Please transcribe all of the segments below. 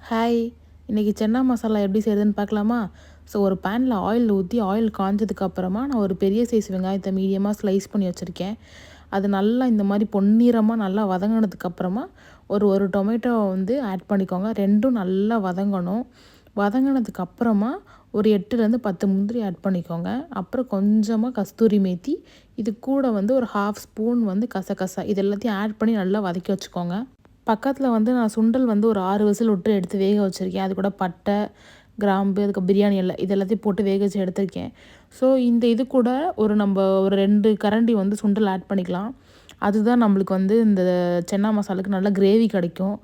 Hi, இன்றைக்கி சென்னா மசாலா எப்படி செய்கிறதுன்னு பார்க்கலாமா? ஸோ ஒரு பேனில் ஆயில் ஊற்றி ஆயில் காஞ்சதுக்கப்புறமா நான் ஒரு பெரிய சைஸ் வெங்காயத்தை மீடியமாக ஸ்லைஸ் பண்ணி வச்சுருக்கேன். அது நல்லா இந்த மாதிரி பொன்னிறமாக நல்லா வதங்கினதுக்கப்புறமா ஒரு டொமேட்டோ வந்து ஆட் பண்ணிக்கோங்க. ரெண்டும் நல்லா வதங்கணும். வதங்கினதுக்கப்புறமா ஒரு 8லேருந்து 10 முந்திரி ஆட் பண்ணிக்கோங்க. அப்புறம் கொஞ்சமாக கஸ்தூரி மேத்தி, இது கூட வந்து ஒரு 1/2 ஸ்பூன் வந்து கசகசா, இது எல்லாத்தையும் ஆட் பண்ணி நல்லா வதக்கி வச்சுக்கோங்க. பக்கத்தில் வந்து நான் சுண்டல் வந்து ஒரு 6 விசில் விட்டு எடுத்து வேக வச்சுருக்கேன். அது கூட பட்டை, கிராம்பு, அதுக்கு பிரியாணி எலை இது எல்லாத்தையும் போட்டு வேக வச்சு எடுத்திருக்கேன். ஸோ இது கூட ஒரு 2 கரண்டி வந்து சுண்டல் ஆட் பண்ணிக்கலாம். அதுதான் நம்மளுக்கு வந்து இந்த சென்னா மசாலுக்கு நல்ல கிரேவி கிடைக்கும்.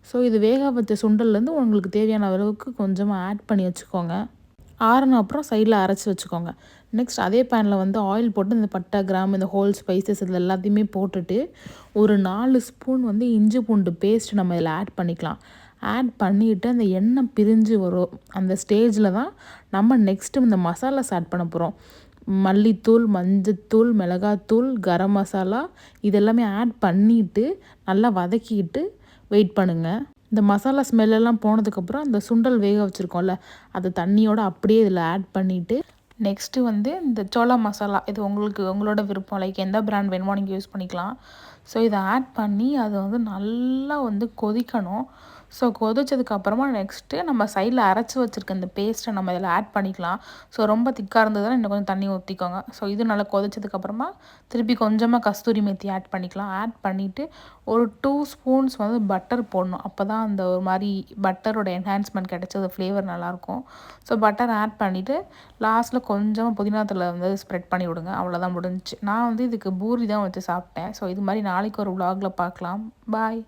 ஸோ இது வேக வச்ச சுண்டல்லேருந்து உங்களுக்கு தேவையான அளவுக்கு கொஞ்சமாக ஆட் பண்ணி வச்சுக்கோங்க. ஆறின அப்புறம் சைடில் அரைச்சி வச்சுக்கோங்க. நெக்ஸ்ட் அதே பேனில் வந்து ஆயில் போட்டு இந்த பட்டை, கிராம்பு, இந்த ஹோல் ஸ்பைசஸ் இதில் எல்லாத்தையுமே போட்டுட்டு ஒரு 4 ஸ்பூன் வந்து இஞ்சி பூண்டு பேஸ்ட் நம்ம இதில் ஆட் பண்ணிக்கலாம். ஆட் பண்ணிவிட்டு அந்த எண்ணெய் பிரிஞ்சு வரும். அந்த ஸ்டேஜில் தான் நம்ம நெக்ஸ்ட்டு இந்த மசாலாஸ் ஆட் பண்ண போகிறோம். மல்லித்தூள், மஞ்சத்தூள், மிளகாத்தூள், கரம் மசாலா இதெல்லாமே ஆட் பண்ணிவிட்டு நல்லா வதக்கிட்டு வெயிட் பண்ணுங்கள். இந்த மசாலா ஸ்மெல்லெல்லாம் போனதுக்கப்புறம் அந்த சுண்டல் வேக வச்சுருக்கோம்ல, அது தண்ணியோடு அப்படியே இதில் ஆட் பண்ணிவிட்டு நெக்ஸ்ட்டு வந்து இந்த சோளா மசாலா, இது உங்களோட விருப்பம். லைக் எந்த பிராண்ட் வேணுமோ நீங்கள் யூஸ் பண்ணிக்கலாம். ஸோ இதை ஆட் பண்ணி அதை வந்து நல்லா வந்து கொதிக்கணும். ஸோ கொதிச்சதுக்கப்புறமா நெக்ஸ்ட்டு நம்ம சைடில் அரைச்சி வச்சுருக்க இந்த பேஸ்ட்டை நம்ம இதில் ஆட் பண்ணிக்கலாம். ஸோ ரொம்ப திக்காக இருந்ததுன்னா இன்னும் கொஞ்சம் தண்ணி ஊற்றிக்கோங்க. ஸோ இது நல்லா கொதிச்சதுக்கப்புறமா திருப்பி கொஞ்சமாக கஸ்தூரி மேத்தி ஆட் பண்ணிக்கலாம். ஆட் பண்ணிவிட்டு ஒரு 2 ஸ்பூன்ஸ் வந்து பட்டர் போடணும். அப்போ தான் அந்த ஒரு மாதிரி பட்டரோட என்ஹான்ஸ்மெண்ட் கிடச்சி அது ஃப்ளேவர் நல்லாயிருக்கும். ஸோ பட்டர் ஆட் பண்ணிவிட்டு லாஸ்ட்டில் கொஞ்சமாக புதினா தழை வந்து ஸ்ப்ரெட் பண்ணி விடுங்க. அவ்வளோதான் முடிஞ்சிச்சு. நான் வந்து இதுக்கு பூரி தான் வச்சு சாப்பிட்டேன். ஸோ இது மாதிரி நாளைக்கு ஒரு vlogல பார்க்கலாம். பாய்.